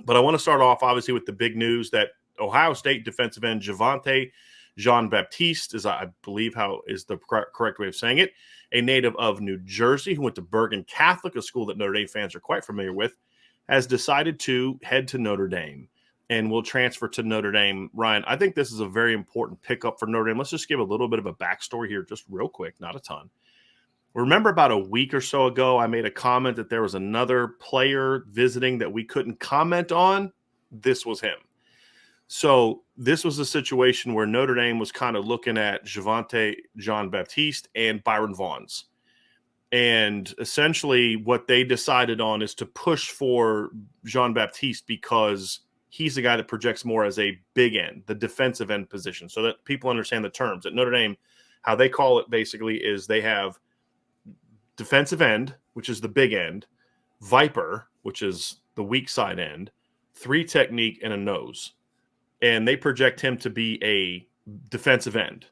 But I want to start off, obviously, with the big news that Ohio State defensive end Javontae Jean-Baptiste, is I believe how is the correct way of saying it, a native of New Jersey who went to Bergen Catholic, a school that Notre Dame fans are quite familiar with, has decided to head to Notre Dame and will transfer to Notre Dame. Ryan, I think this is a very important pickup for Notre Dame. Let's just give a little bit of a backstory here, just real quick, not a ton. Remember about a week or so ago, I made a comment that there was another player visiting that we couldn't comment on? This was him. So this was a situation where Notre Dame was kind of looking at Javontae Jean-Baptiste and Byron Vaughns. And essentially what they decided on is to push for Jean-Baptiste because he's the guy that projects more as a big end, the defensive end position, so that people understand the terms. At Notre Dame, how they call it basically is they have defensive end, which is the big end, viper, which is the weak side end, 3 technique, and a nose. And they project him to be a defensive end.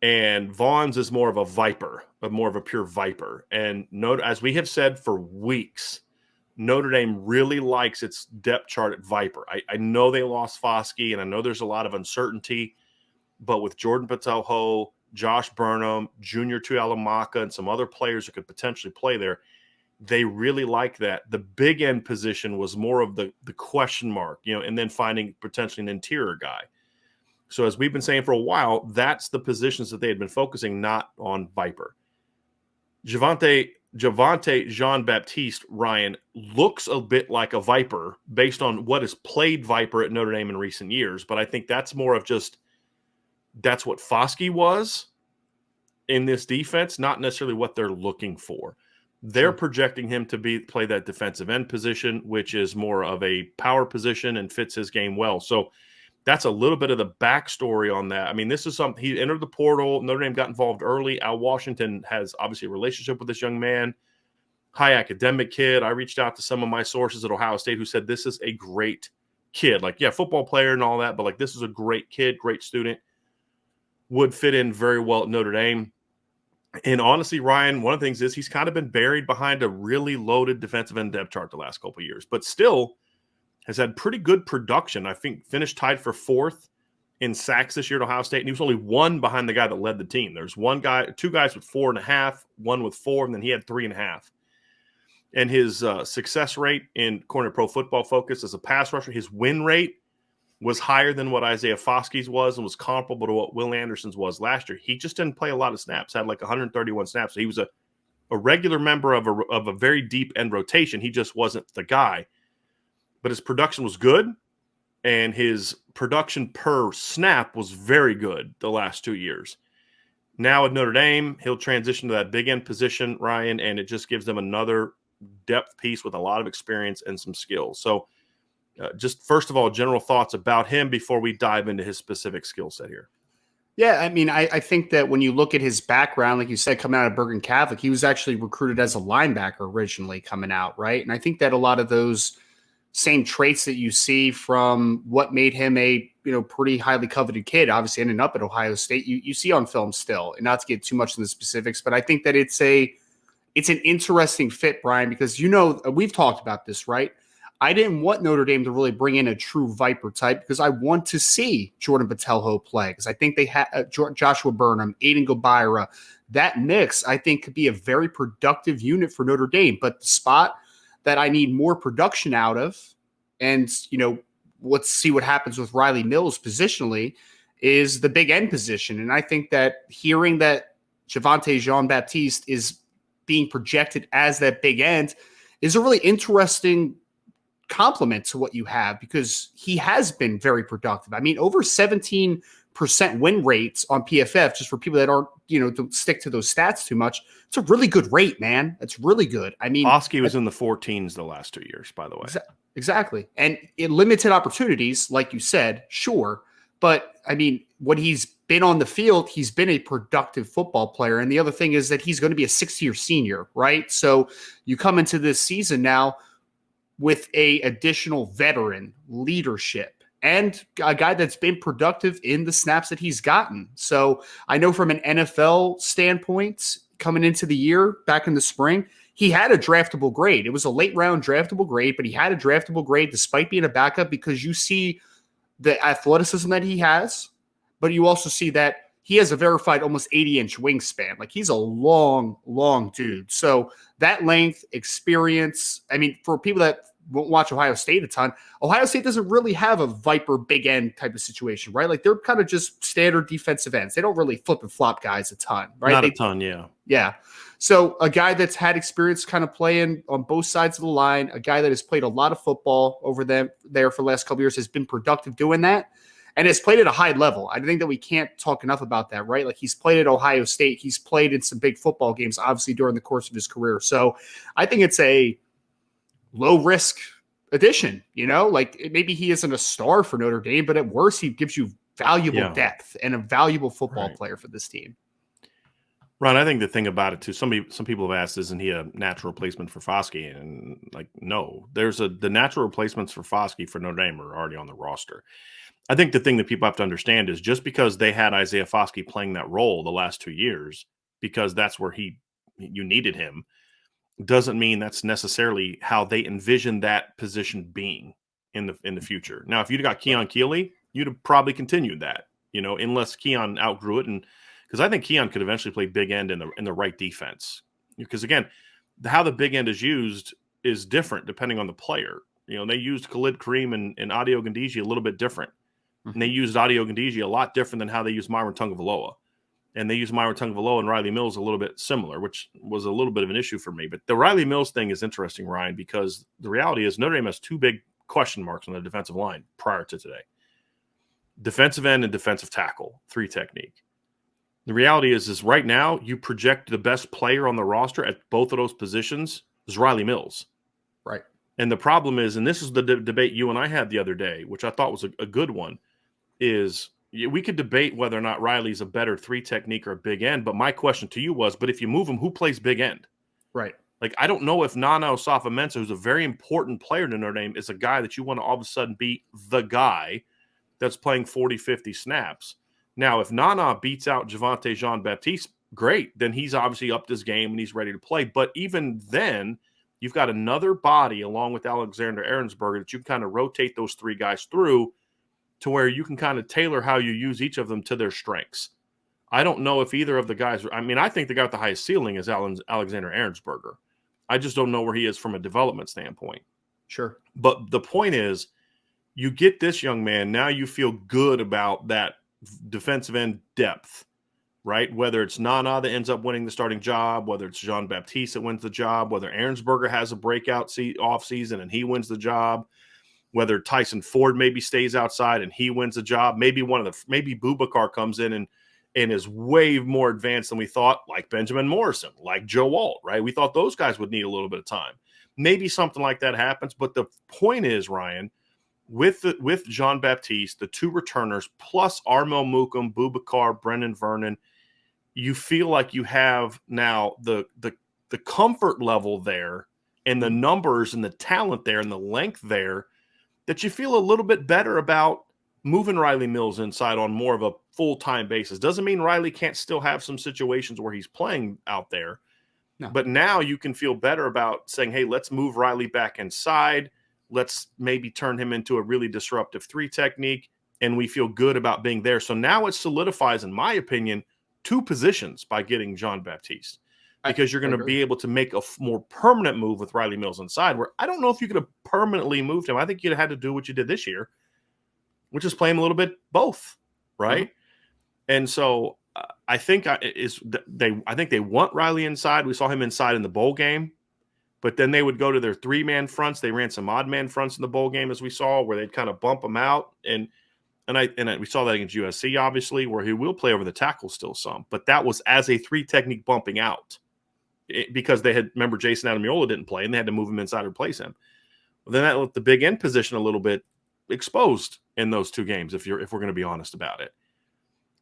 And Vaughns is more of a viper, but more of a pure viper. And as we have said for weeks, Notre Dame really likes its depth chart at viper. I know they lost Foskey, and I know there's a lot of uncertainty, but with Jordan Patelho, Josh Burnham, Junior Tuihalamaka, and some other players who could potentially play there, they really like that. The big end position was more of the question mark, and then finding potentially an interior guy. So as we've been saying for a while, that's the positions that they had been focusing, not on viper. Javonte Jean-Baptiste, Ryan, looks a bit like a viper based on what has played viper at Notre Dame in recent years, but I think that's more of just that's what Foskey was in this defense, not necessarily what they're looking for. They're projecting him to play that defensive end position, which is more of a power position and fits his game well. So that's a little bit of the backstory on that. I mean, this is something, he entered the portal. Notre Dame got involved early. Al Washington has obviously a relationship with this young man, high academic kid. I reached out to some of my sources at Ohio State who said this is a great kid. Like, yeah, football player and all that, but like this is a great kid, great student, would fit in very well at Notre Dame. And honestly, Ryan, one of the things is he's kind of been buried behind a really loaded defensive end depth chart the last couple of years, but still has had pretty good production. I think finished tied for 4th in sacks this year at Ohio State, and he was only 1 behind the guy that led the team. There's 2 guys with 4.5, 1 with 4, and then he had 3.5. And his success rate in Corner Pro Football Focus as a pass rusher, his win rate was higher than what Isaiah Foskey's was and was comparable to what Will Anderson's was last year. He just didn't play a lot of snaps, had like 131 snaps. So he was a regular member of a very deep end rotation. He just wasn't the guy. But his production was good, and his production per snap was very good the last 2 years. Now at Notre Dame, he'll transition to that big end position, Ryan, and it just gives them another depth piece with a lot of experience and some skills. So just first of all, general thoughts about him before we dive into his specific skill set here. Yeah, I mean, I think that when you look at his background, like you said, coming out of Bergen Catholic, he was actually recruited as a linebacker originally coming out, right? And I think that a lot of those same traits that you see from what made him a pretty highly coveted kid, obviously ending up at Ohio State, you see on film still. And not to get too much in the specifics, but I think that it's an interesting fit, Brian, because we've talked about this, right? I didn't want Notre Dame to really bring in a true Viper type because I want to see Jordan Patelho play because I think they had Joshua Burnham, Aiden Gobira. That mix, I think, could be a very productive unit for Notre Dame. But the spot that I need more production out of, and, let's see what happens with Riley Mills positionally, is the big end position. And I think that hearing that Javontae Jean-Baptiste is being projected as that big end is a really interesting compliment to what you have because he has been very productive. I mean, over 17% win rates on PFF, just for people that aren't, don't stick to those stats too much. It's a really good rate, man. It's really good. I mean, Foskey was in the 14s the last 2 years, by the way. Exactly. And in limited opportunities, like you said, sure. But I mean, when he's been on the field, he's been a productive football player. And the other thing is that he's going to be a 6-year senior, right? So you come into this season now with a additional veteran leadership and a guy that's been productive in the snaps that he's gotten. So I know from an NFL standpoint, coming into the year back in the spring, he had a draftable grade. It was a late round draftable grade, but he had a draftable grade despite being a backup because you see the athleticism that he has, but you also see that he has a verified almost 80-inch wingspan. Like he's a long, long dude. So that length, experience, I mean, for people that won't watch Ohio State a ton, Ohio State doesn't really have a Viper big end type of situation, right? Like they're kind of just standard defensive ends. They don't really flip and flop guys a ton, right? Not a ton, yeah. Yeah. So a guy that's had experience kind of playing on both sides of the line, a guy that has played a lot of football over there for the last couple of years, has been productive doing that and has played at a high level. I think that we can't talk enough about that, right? Like he's played at Ohio State. He's played in some big football games, obviously, during the course of his career. So I think it's a low risk addition, like maybe he isn't a star for Notre Dame, but at worst, he gives you valuable depth and a valuable football player for this team. Ron, I think the thing about it too, some people have asked, isn't he a natural replacement for Foskey? And like, no, the natural replacements for Foskey for Notre Dame are already on the roster. I think the thing that people have to understand is just because they had Isaiah Foskey playing that role the last 2 years, because that's where you needed him, doesn't mean that's necessarily how they envision that position being in the future. Now, if you'd got Keon Keeley, you'd have probably continued that, unless Keon outgrew it. And because I think Keon could eventually play big end in the right defense. Because again, how the big end is used is different depending on the player. They used Khalid Kareem and Adio Gandiji a little bit different. Mm-hmm. And they used Adio Gandiji a lot different than how they used Myron Tungavaloa. And they used Myron Tungavaloa and Riley Mills a little bit similar, which was a little bit of an issue for me. But the Riley Mills thing is interesting, Ryan, because the reality is Notre Dame has two big question marks on the defensive line prior to today. Defensive end and defensive tackle, 3 technique. The reality is right now you project the best player on the roster at both of those positions is Riley Mills. Right. And the problem is, and this is the debate you and I had the other day, which I thought was a good one, is we could debate whether or not Riley's a better 3 technique or a big end. But my question to you was, but if you move him, who plays big end? Right. Like, I don't know if Nana Osafo-Mensah, who's a very important player to Notre Dame, is a guy that you want to all of a sudden be the guy that's playing 40, 50 snaps. Now, if Nana beats out Javontae Jean-Baptiste, great. Then he's obviously upped his game and he's ready to play. But even then, you've got another body along with Alexander Ahrensberger that you can kind of rotate those 3 guys through to where you can kind of tailor how you use each of them to their strengths. I don't know if either of the guys – I think the guy with the highest ceiling is Alexander Ahrensberger. I just don't know where he is from a development standpoint. Sure. But the point is, you get this young man, now you feel good about that defensive end depth, right? Whether it's Nana that ends up winning the starting job, whether it's Jean-Baptiste that wins the job, whether Ahrensberger has a breakout off season and he wins the job, whether Tyson Ford maybe stays outside and he wins the job, maybe Boubacar comes in and is way more advanced than we thought, like Benjamin Morrison, like Joe Alt, right? We thought those guys would need a little bit of time. Maybe something like that happens, but the point is, Ryan, with Jean-Baptiste, the 2 returners, plus Armel Mukam, Boubacar, Brendan Vernon, you feel like you have now the comfort level there and the numbers and the talent there and the length there that you feel a little bit better about moving Riley Mills inside on more of a full-time basis. Doesn't mean Riley can't still have some situations where he's playing out there. No. But now you can feel better about saying, hey, let's move Riley back inside. Let's maybe turn him into a really disruptive 3 technique, and we feel good about being there. So now it solidifies, in my opinion, 2 positions by getting Jean-Baptiste, because you're going to be able to make a more permanent move with Riley Mills inside, where I don't know if you could have permanently moved him. I think you'd have had to do what you did this year, which is play him a little bit both, right? Mm-hmm. And so I think they want Riley inside. We saw him inside in the bowl game. But then they would go to their 3-man fronts. They ran some odd-man fronts in the bowl game, as we saw, where they'd kind of bump them out. And we saw that against USC, obviously, where he will play over the tackle still some. But that was as a 3 technique bumping out, because remember, Jason Adamiola didn't play, and they had to move him inside to replace him. Well, then that left the big end position a little bit exposed in those 2 games, if we're going to be honest about it.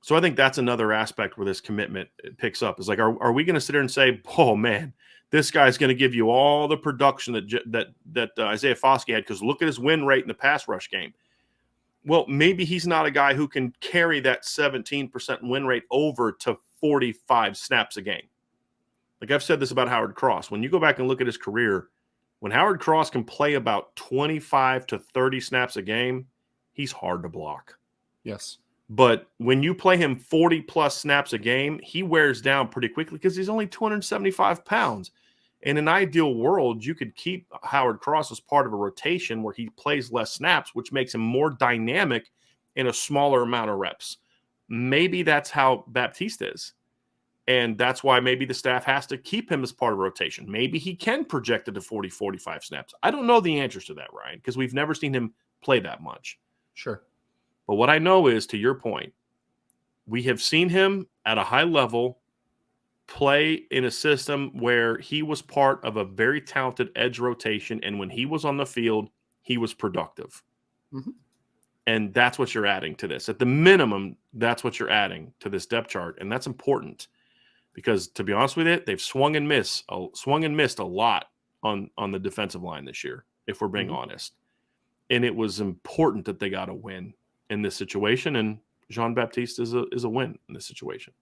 So I think that's another aspect where this commitment picks up. Is like, are we going to sit here and say, oh, man, this guy's going to give you all the production that Isaiah Foskey had, because look at his win rate in the pass rush game. Well, maybe he's not a guy who can carry that 17% win rate over to 45 snaps a game. Like I've said this about Howard Cross. When you go back and look at his career, when Howard Cross can play about 25 to 30 snaps a game, he's hard to block. Yes. But when you play him 40 plus snaps a game, he wears down pretty quickly because he's only 275 pounds. In an ideal world, you could keep Howard Cross as part of a rotation where he plays less snaps, which makes him more dynamic in a smaller amount of reps. Maybe that's how Baptiste is. And that's why maybe the staff has to keep him as part of a rotation. Maybe he can project it to 40, 45 snaps. I don't know the answers to that, Ryan, because we've never seen him play that much. Sure. But what I know is, to your point, we have seen him at a high level play in a system where he was part of a very talented edge rotation. And when he was on the field, he was productive. Mm-hmm. And that's what you're adding to this. At the minimum, that's what you're adding to this depth chart. And that's important because, to be honest with you, they've swung and missed a lot on the defensive line this year, if we're being honest. And it was important that they got a win in this situation. And Jean-Baptiste is a win in this situation.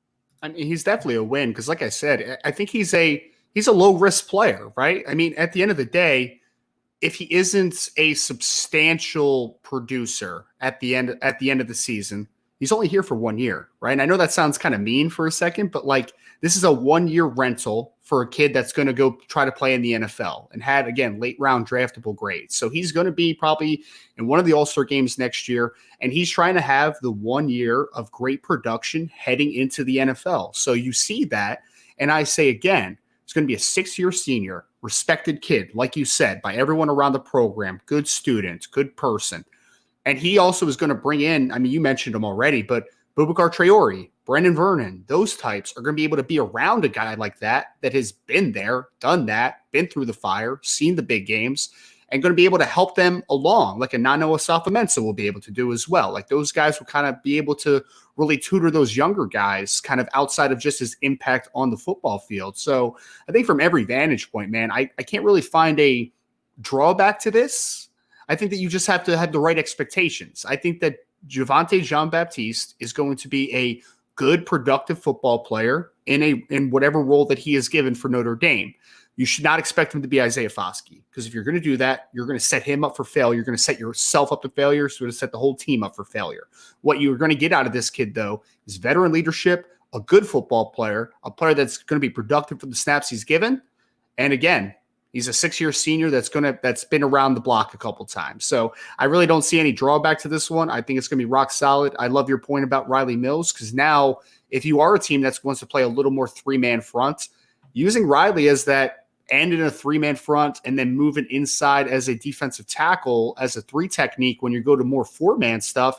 I mean, he's definitely a win because, like I said, I think he's a low risk player, right? I mean, at the end of the day, if he isn't a substantial producer at the end of the season, he's only here for 1 year, right? And I know that sounds kind of mean for a second, but like this is a 1 year rental for a kid that's going to go try to play in the NFL and had, again, late round draftable grades. So he's going to be probably in one of the All-Star games next year. And he's trying to have the 1 year of great production heading into the NFL. So you see that. And I say again, it's going to be a 6-year senior, respected kid, like you said, by everyone around the program, good student, good person. And he also is going to bring in, I mean, you mentioned him already, but Boubacar Traore, Brendan Vernon, those types are going to be able to be around a guy like that has been there, done that, been through the fire, seen the big games, and going to be able to help them along, like a Nano Asafo-Mensah will be able to do as well. Like those guys will kind of be able to really tutor those younger guys kind of outside of just his impact on the football field. So I think from every vantage point, man, I can't really find a drawback to this. I think that you just have to have the right expectations. I think that Javontae Jean-Baptiste is going to be a good, productive football player in whatever role that he is given for Notre Dame. You should not expect him to be Isaiah Foskey, because if you're going to do that, you're going to set him up for failure. You're going to set yourself up to failure. So you're going to set the whole team up for failure. What you're going to get out of this kid, though, is veteran leadership, a good football player, a player that's going to be productive for the snaps he's given. And again, he's a 6-year senior that's been around the block a couple times. So I really don't see any drawback to this one. I think it's going to be rock solid. I love your point about Riley Mills, because now if you are a team that wants to play a little more 3-man front, using Riley as that and in a 3-man front and then moving inside as a defensive tackle as a 3 technique when you go to more 4-man stuff,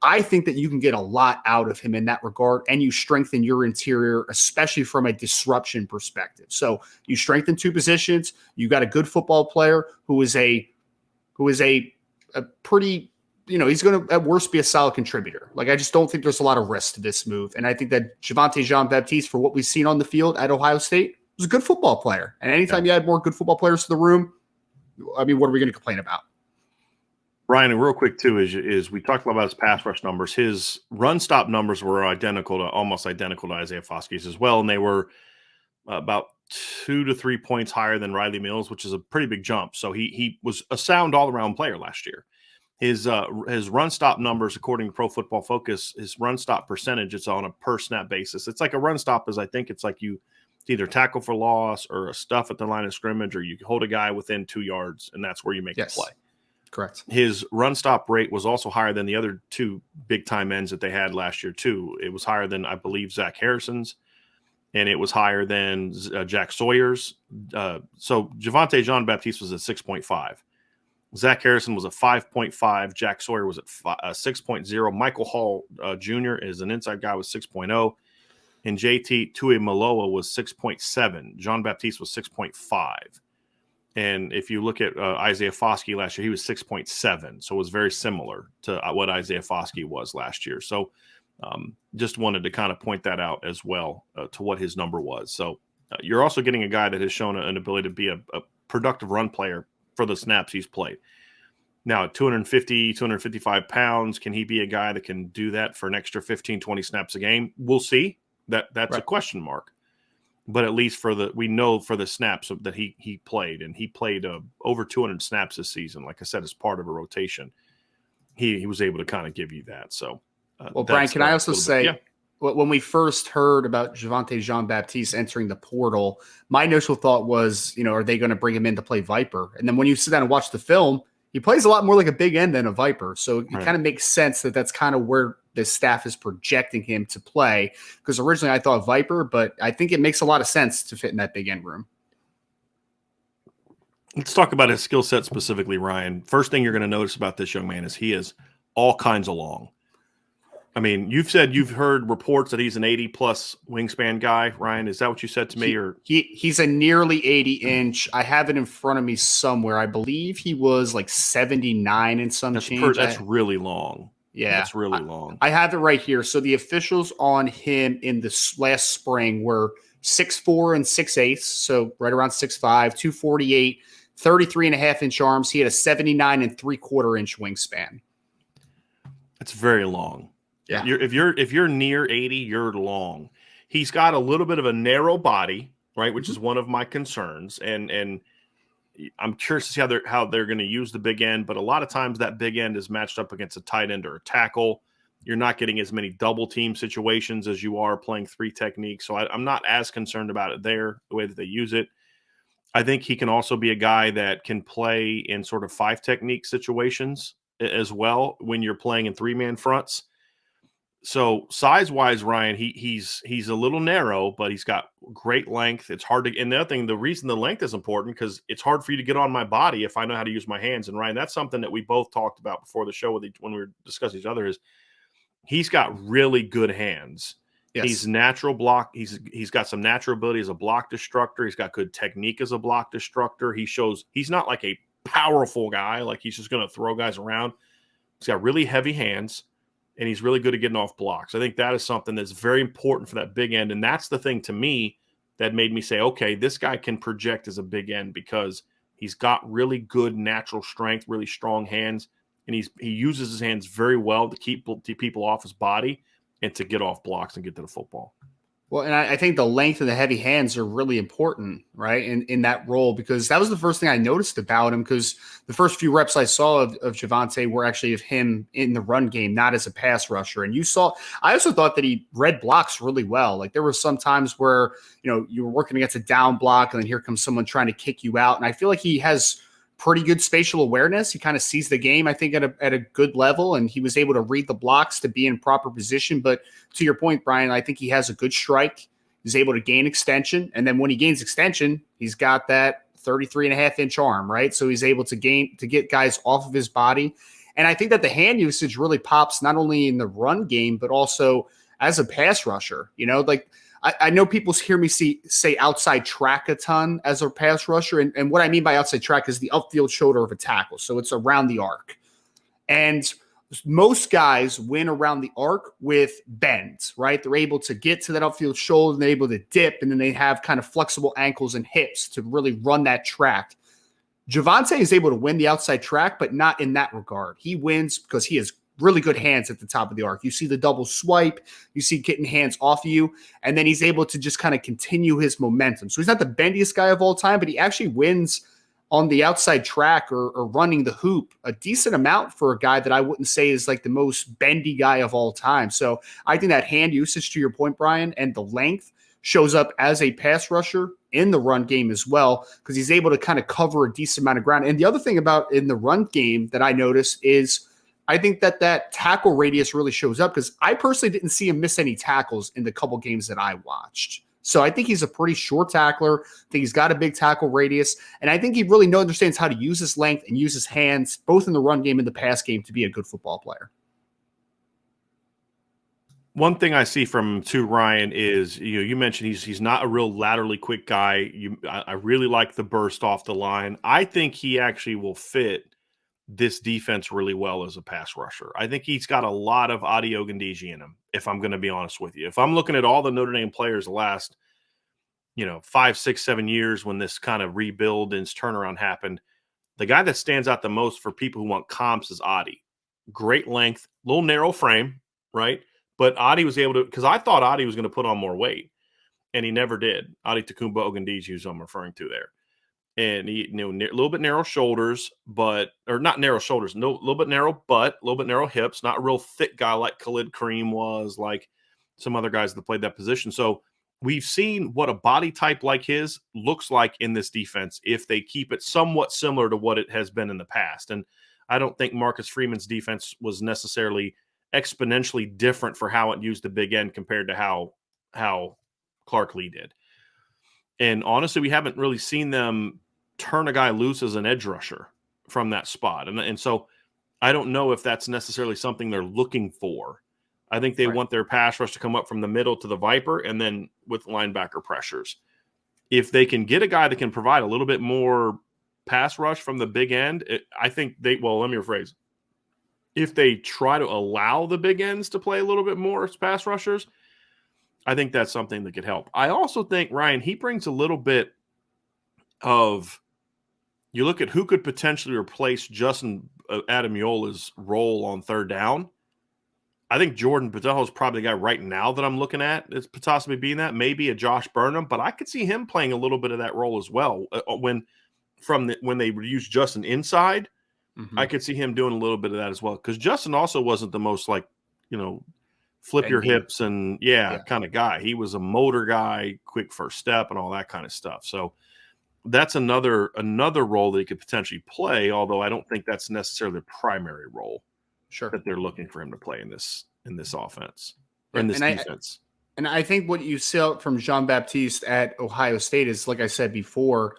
I think that you can get a lot out of him in that regard, and you strengthen your interior, especially from a disruption perspective. So you strengthen 2 positions. You got a good football player who is a pretty, he's going to at worst be a solid contributor. Like, I just don't think there's a lot of risk to this move. And I think that Javontae Jean-Baptiste, for what we've seen on the field at Ohio State, was a good football player. And anytime you add more good football players to the room, I mean, what are we going to complain about? Ryan, and real quick too, is we talked about his pass rush numbers. His run stop numbers were almost identical to Isaiah Foskey's as well, and they were about 2 to 3 points higher than Riley Mills, which is a pretty big jump. So he was a sound all around player last year. His run stop numbers, according to Pro Football Focus, his run stop percentage, it's on a per snap basis. It's like a run stop is, I think it's like you either tackle for loss or a stuff at the line of scrimmage, or you hold a guy within 2 yards, and that's where you make the play. Correct. His run stop rate was also higher than the other 2 big time ends that they had last year too. It was higher than, I believe, Zach Harrison's, and it was higher than Jack Sawyer's. So Javontae Jean-Baptiste was at 6.5. Zach Harrison was at 5.5. Jack Sawyer was at 6.0. Michael Hall Jr. is an inside guy with 6.0. And JT Tuimoloau was 6.7. Jean-Baptiste was 6.5. And if you look at Isaiah Foskey last year, he was 6.7. So it was very similar to what Isaiah Foskey was last year. So just wanted to kind of point that out as well to what his number was. So you're also getting a guy that has shown an ability to be a productive run player for the snaps he's played. Now, at 250, 255 pounds, can he be a guy that can do that for an extra 15, 20 snaps a game? We'll see. That's right. A question mark. but at least we know for the snaps that he played, and he played over 200 snaps this season. Like I said, as part of a rotation, he was able to kind of give you that. So, well, Brian, can I also say, yeah. When we first heard about Javontae Jean-Baptiste entering the portal, my initial thought was, are they going to bring him in to play Viper? And then when you sit down and watch the film, he plays a lot more like a big end than a Viper. So it kind of makes sense that that's kind of where the staff is projecting him to play. Because originally I thought Viper, but I think it makes a lot of sense to fit in that big end room. Let's talk about his skill set specifically, Ryan. First thing you're going to notice about this young man is he is all kinds of long. I mean, you've said you've heard reports that he's an 80-plus wingspan guy, Ryan. Is that what you said to me? Or he's a nearly 80-inch. I have it in front of me somewhere. I believe he was like 79 and some change. That's really long. Yeah. That's really long. I have it right here. So the officials on him in this last spring were 6'4" and 6'8", so right around 6'5", 248, 33.5-inch arms. He had a 79 and 3/4-inch wingspan. It's very long. Yeah. If you're near 80, you're long. He's got a little bit of a narrow body, right, which is one of my concerns. And I'm curious to see how they're going to use the big end, but a lot of times that big end is matched up against a tight end or a tackle. You're not getting as many double team situations as you are playing three techniques. So I'm not as concerned about it there, the way that they use it. I think he can also be a guy that can play in sort of five technique situations as well when you're playing in three-man fronts. So size-wise, Ryan, he's a little narrow, but he's got great length. It's hard to – and the other thing, the reason the length is important because it's hard for you to get on my body if I know how to use my hands. And, Ryan, that's something that we both talked about before the show when we were discussing each other is he's got really good hands. Yes. He's natural block. He's got some natural ability as a block destructor. He's got good technique as a block destructor. He's not like a powerful guy, like he's just going to throw guys around. He's got really heavy hands, and he's really good at getting off blocks. I think that is something that's very important for that big end, and that's the thing to me that made me say, okay, this guy can project as a big end because he's got really good natural strength, really strong hands, and he uses his hands very well to keep people off his body and to get off blocks and get to the football. Well, and I think the length and the heavy hands are really important, right, in that role, because that was the first thing I noticed about him, because the first few reps I saw of Javonte were actually of him in the run game, not as a pass rusher. And I also thought that he read blocks really well. Like there were some times where, you were working against a down block and then here comes someone trying to kick you out. And I feel like he has pretty good spatial awareness. He kind of sees the game, I think, at a good level, and he was able to read the blocks to be in proper position. But to your point, Brian, I think he has a good strike. He's able to gain extension, and then when he gains extension, he's got that 33.5-inch arm, right? So he's able to get guys off of his body. And I think that the hand usage really pops not only in the run game, but also as a pass rusher. I know people hear me say outside track a ton as a pass rusher. And what I mean by outside track is the upfield shoulder of a tackle. So it's around the arc. And most guys win around the arc with bends, right? They're able to get to that upfield shoulder and they're able to dip, and then they have kind of flexible ankles and hips to really run that track. Javonte is able to win the outside track, but not in that regard. He wins because he has really good hands at the top of the arc. You see the double swipe, you see getting hands off of you, and then he's able to just kind of continue his momentum. So he's not the bendiest guy of all time, but he actually wins on the outside track or running the hoop a decent amount for a guy that I wouldn't say is like the most bendy guy of all time. So I think that hand usage, to your point, Brian, and the length shows up as a pass rusher in the run game as well, because he's able to kind of cover a decent amount of ground. And the other thing about in the run game that I noticed is I think that tackle radius really shows up, because I personally didn't see him miss any tackles in the couple games that I watched. So I think he's a pretty short tackler. I think he's got a big tackle radius. And I think he really understands how to use his length and use his hands, both in the run game and the pass game, to be a good football player. One thing I see from too, Ryan, is you mentioned he's not a real laterally quick guy. I really like the burst off the line. I think he actually will fit this defense really well as a pass rusher. I think he's got a lot of Adi Ogundeji in him, if I'm going to be honest with you. If I'm looking at all the Notre Dame players the last, 5, 6, 7 years when this kind of rebuild and turnaround happened, the guy that stands out the most for people who want comps is Adi. Great length, little narrow frame, right? But Adi was able to – because I thought Adi was going to put on more weight. and he never did. Adetokunbo Ogundeji, who I'm referring to there. And he, a little bit narrow shoulders, or not narrow shoulders, no, a little bit narrow butt, a little bit narrow hips, not a real thick guy like Khalid Kareem was, like some other guys that played that position. So we've seen what a body type like his looks like in this defense if they keep it somewhat similar to what it has been in the past. And I don't think Marcus Freeman's defense was necessarily exponentially different for how it used the big end compared to how Clark Lee did. And honestly, we haven't really seen them turn a guy loose as an edge rusher from that spot. And so I don't know if that's necessarily something they're looking for. I think they want their pass rush to come up from the middle to the Viper and then with linebacker pressures. If they can get a guy that can provide a little bit more pass rush from the big end, I think let me rephrase. If they try to allow the big ends to play a little bit more as pass rushers, I think that's something that could help. I also think, Ryan, he brings a little bit of, you look at who could potentially replace Justin Ademiola's role on third down. I think Jordan Botelho is probably the guy right now that I'm looking at as possibly being that, maybe a Josh Burnham, but I could see him playing a little bit of that role as well. When they use Justin inside, I could see him doing a little bit of that as well. Because Justin also wasn't the most flip your hips and kind of guy. He was a motor guy, quick first step and all that kind of stuff. So that's another role that he could potentially play, although I don't think that's necessarily the primary role that they're looking for him to play in this offense or in this defense. And I think what you saw from Jean-Baptiste at Ohio State is, like I said before,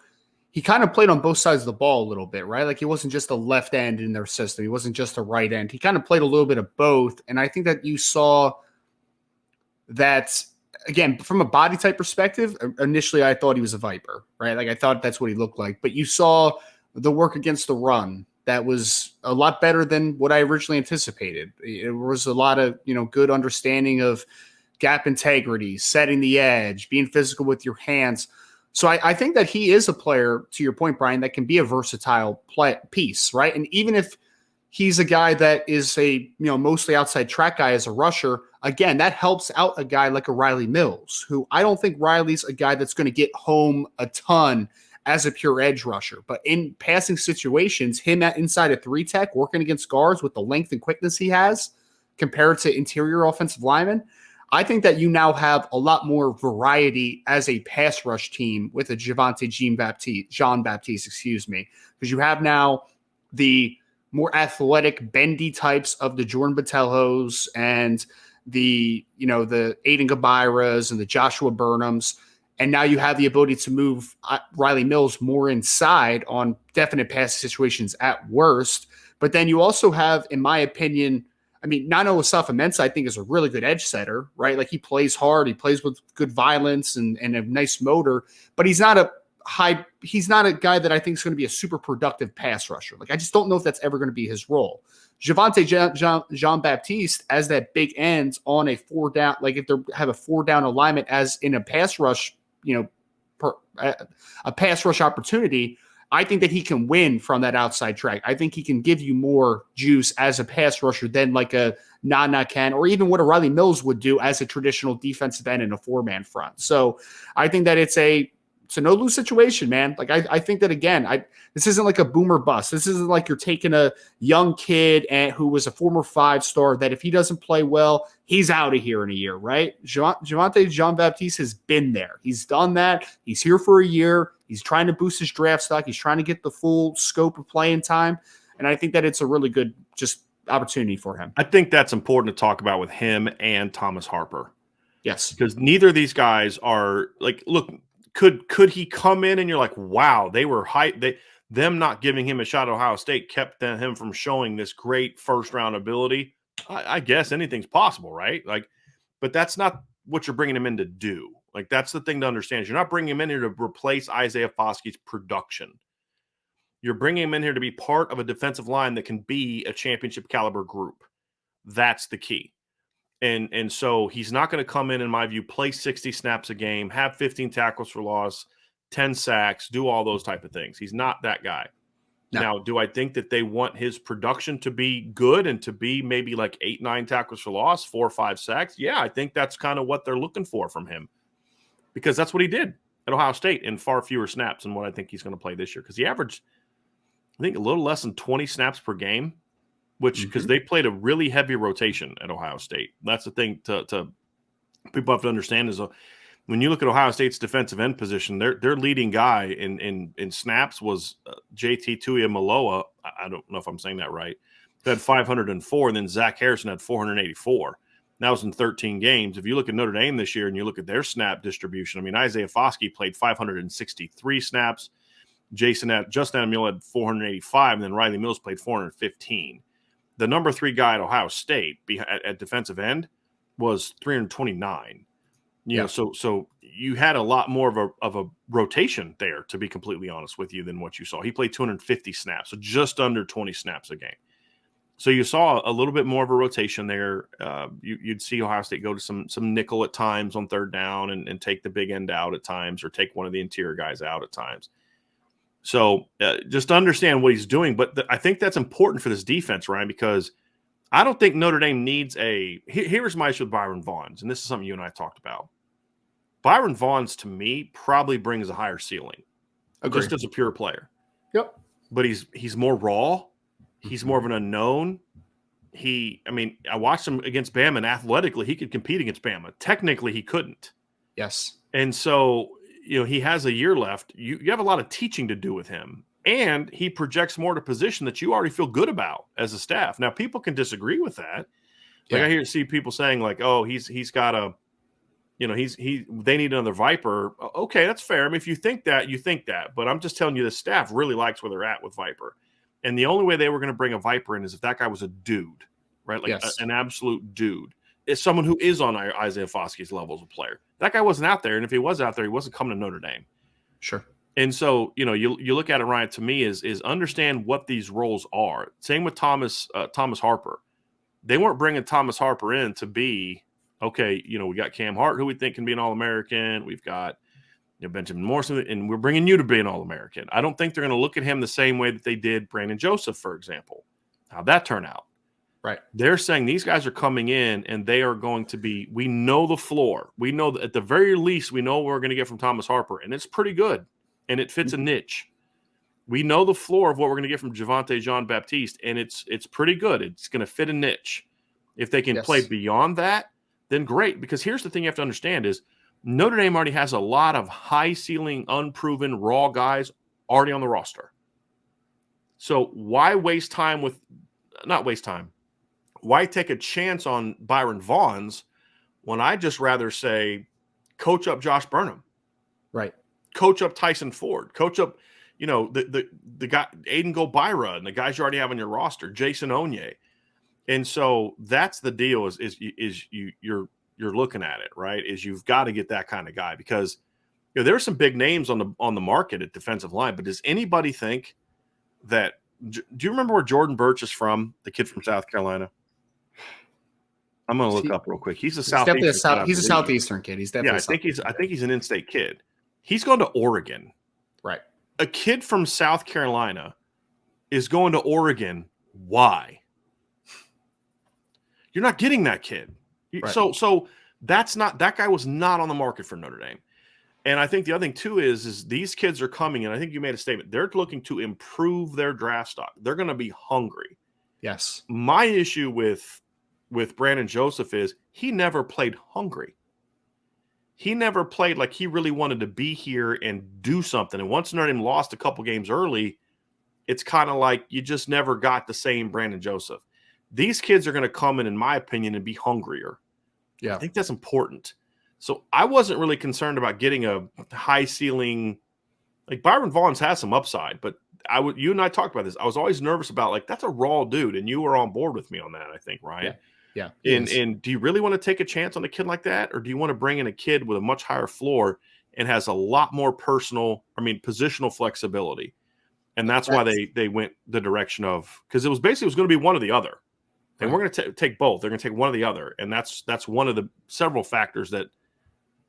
he kind of played on both sides of the ball a little bit, right? Like he wasn't just a left end in their system. He wasn't just a right end. He kind of played a little bit of both. And I think that you saw that, again, from a body type perspective, initially I thought he was a Viper, right? Like I thought that's what he looked like. But you saw the work against the run that was a lot better than what I originally anticipated. It was a lot of, good understanding of gap integrity, setting the edge, being physical with your hands. So I think that he is a player, to your point, Brian, that can be a versatile piece, right? And even if he's a guy that is a mostly outside track guy as a rusher, again, that helps out a guy like a Riley Mills, who I don't think Riley's a guy that's going to get home a ton as a pure edge rusher. But in passing situations, him at inside a 3-tech working against guards with the length and quickness he has compared to interior offensive linemen, I think that you now have a lot more variety as a pass rush team with a Javontae Jean-Baptiste, because you have now the more athletic, bendy types of the Jordan Botelhos and the Aiden Gabiras and the Joshua Burnhams. And now you have the ability to move Riley Mills more inside on definite pass situations at worst. But then you also have, in my opinion, Nano Osafo-Mensah, I think, is a really good edge setter, right? Like he plays hard, he plays with good violence and a nice motor, but he's not a guy that I think is going to be a super productive pass rusher. Like I just don't know if that's ever going to be his role. Javontae Jean-Baptiste as that big end on a 4-down, like if they have a 4-down alignment as in a pass rush, a pass rush opportunity, I think that he can win from that outside track. I think he can give you more juice as a pass rusher than like a Nana can, or even what a Riley Mills would do as a traditional defensive end in a 4-man front. So I think that it's a no-lose situation, man. Like I think that, again, this isn't like a boomer bust. This isn't like you're taking a young kid who was a former 5-star that if he doesn't play well, he's out of here in a year, right? Javontae Jean-Baptiste has been there. He's done that. He's here for a year. He's trying to boost his draft stock. He's trying to get the full scope of playing time. And I think that it's a really good just opportunity for him. I think that's important to talk about with him and Thomas Harper. Yes. Because neither of these guys are like, look, could he come in and you're like, wow, they were hyped. Them not giving him a shot at Ohio State kept him from showing this great first-round ability. I guess anything's possible, right? Like, but that's not what you're bringing him in to do. Like, that's the thing to understand. Is you're not bringing him in here to replace Isaiah Foskey's production. You're bringing him in here to be part of a defensive line that can be a championship caliber group. That's the key. And so he's not going to come in my view, play 60 snaps a game, have 15 tackles for loss, 10 sacks, do all those type of things. He's not that guy. No. Now, do I think that they want his production to be good and to be maybe like 8-9 tackles for loss, 4 or 5 sacks? Yeah, I think that's kind of what they're looking for from him. because that's what he did at Ohio State in far fewer snaps than what I think he's going to play this year. Because he averaged, I think, a little less than 20 snaps per game, which because they played a really heavy rotation at Ohio State. That's the thing to people have to understand is when you look at Ohio State's defensive end position, their leading guy in snaps was JT Tuimoloau. I don't know if I'm saying that right. He had 504, and then Zach Harrison had 484. That was in 13 games. If you look at Notre Dame this year and you look at their snap distribution, I mean, Isaiah Foskey played 563 snaps. Justin Ademiel had 485, and then Riley Mills played 415. The number 3 guy at Ohio State at defensive end was 329. You know, so you had a lot more of a rotation there, to be completely honest with you, than what you saw. He played 250 snaps, so just under 20 snaps a game. So you saw a little bit more of a rotation there. You'd see Ohio State go to some nickel at times on third down and take the big end out at times, or take one of the interior guys out at times. So just understand what he's doing. But I think that's important for this defense, Ryan, because I don't think Notre Dame needs here's my issue with Byron Vaughns, and this is something you and I talked about. Byron Vaughns, to me, probably brings a higher ceiling, just as a pure player. Yep. But he's more raw. He's more of an unknown. I watched him against Bama, and athletically, he could compete against Bama. Technically, he couldn't. Yes. And so, he has a year left. You have a lot of teaching to do with him. And he projects more to position that you already feel good about as a staff. Now, people can disagree with that. Like I see people saying, like, oh, he's got a, they need another Viper. Okay, that's fair. I mean, if you think that, you think that. But I'm just telling you, the staff really likes where they're at with Viper. And the only way they were going to bring a Viper in is if that guy was a dude, right? Like an absolute dude. It's someone who is on Isaiah Foskey's level as a player. That guy wasn't out there. And if he was out there, he wasn't coming to Notre Dame. Sure. And so, you look at it, Ryan, to me is understand what these roles are. Same with Thomas Harper. They weren't bringing Thomas Harper in to be, okay, we got Cam Hart, who we think can be an All-American. We've got Benjamin Morrison, and we're bringing you to be an All-American. I don't think they're going to look at him the same way that they did Brandon Joseph, for example. How'd that turn out? Right. They're saying these guys are coming in, and they are going to be – we know the floor. We know that at the very least we know what we're going to get from Thomas Harper, and it's pretty good. And it fits a niche. We know the floor of what we're going to get from Javontae Jean-Baptiste, and it's pretty good. It's going to fit a niche. If they can play beyond that, then great. Because here's the thing you have to understand is Notre Dame already has a lot of high-ceiling, unproven, raw guys already on the roster. So why waste time with – not waste time. Why take a chance on Byron Vaughns when I just rather say coach up Josh Burnham? Right. Coach up Tyson Ford, coach up, the guy Aiden Gobira and the guys you already have on your roster, Jason Onye. And so that's the deal is you're looking at it, right? Is you've got to get that kind of guy because there are some big names on the market at defensive line, but does anybody think that do you remember where Jordan Birch is from, the kid from South Carolina? I'm going to look up real quick. He's a Southeastern. He's a Southeastern kid. He's definitely I think he's an in-state kid. He's going to Oregon. Right. A kid from South Carolina is going to Oregon. Why? You're not getting that kid. Right. So that guy was not on the market for Notre Dame. And I think the other thing too is these kids are coming, and I think you made a statement. They're looking to improve their draft stock. They're going to be hungry. Yes. My issue with Brandon Joseph is he never played hungry. He never played like he really wanted to be here and do something. And once Notre Dame lost a couple games early, it's kind of like you just never got the same Brandon Joseph. These kids are going to come in my opinion, and be hungrier. Yeah. I think that's important. So I wasn't really concerned about getting a high ceiling. Like Byron Vaughns has some upside, but you and I talked about this. I was always nervous about like, that's a raw dude. And you were on board with me on that, I think, Ryan. Yeah. And do you really want to take a chance on a kid like that? Or do you want to bring in a kid with a much higher floor and has a lot more positional flexibility? And that's why they went the direction of, because it was going to be one or the other. And we're going to take both. They're going to take one or the other. And that's one of the several factors that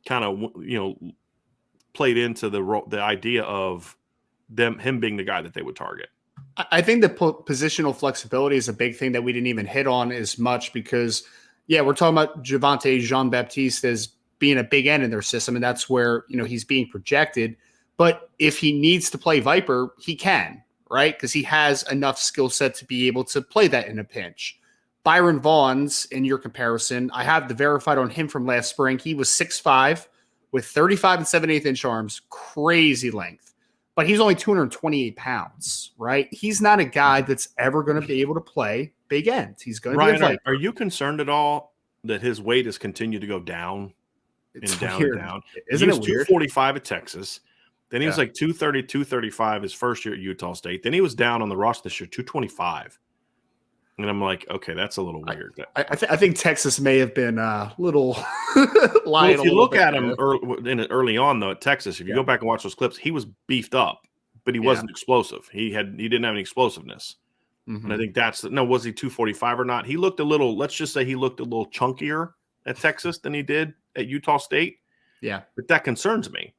kind of, played into the idea of him being the guy that they would target. I think the positional flexibility is a big thing that we didn't even hit on as much because, we're talking about Javontae Jean-Baptiste as being a big end in their system, and that's where, he's being projected. But if he needs to play Viper, he can, right? Because he has enough skill set to be able to play that in a pinch. Byron Vaughn's, in your comparison, I have the verified on him from last spring. He was 6'5", with 35 and 7/8 inch arms, crazy length. But he's only 228 pounds, right? He's not a guy that's ever going to be able to play big end. He's going to be a Viper. Are you concerned at all that his weight has continued to go down and down weird. and down? Isn't he was it weird? 245 at Texas. Then he was like 230, 235 his first year at Utah State. Then he was down on the roster this year, 225. And I'm like, okay, that's a little weird. I think Texas may have been a little lying. Well, if you look at him early on, though, at Texas, if you go back and watch those clips, he was beefed up, but he wasn't explosive. He didn't have any explosiveness. And I think was he 245 or not? He looked a little, let's just say he looked a little chunkier at Texas than he did at Utah State. Yeah. But that concerns me.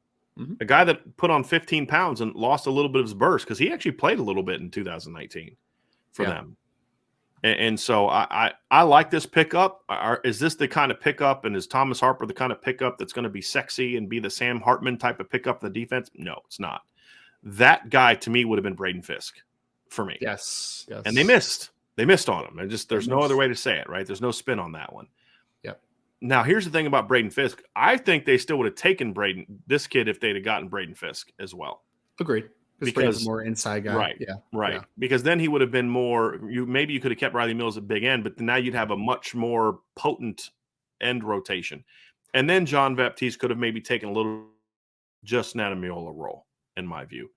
A guy that put on 15 pounds and lost a little bit of his burst, because he actually played a little bit in 2019 for them. And so I like this pickup. Is this the kind of pickup, and is Thomas Harper the kind of pickup that's going to be sexy and be the Sam Hartman type of pickup for the defense? No, it's not. That guy to me would have been Braden Fisk for me. Yes. And they missed. They missed on him. There's no other way to say it, right? There's no spin on that one. Yep. Now, here's the thing about Braden Fisk. I think they still would have taken this kid if they'd have gotten Braden Fisk as well. Agreed. Because more inside guy. Right. Yeah. Because then he would have been more, maybe you could have kept Riley Mills at big end, but now you'd have a much more potent end rotation. And then Jean-Baptiste could have maybe taken a little just Natamiola role, in my view.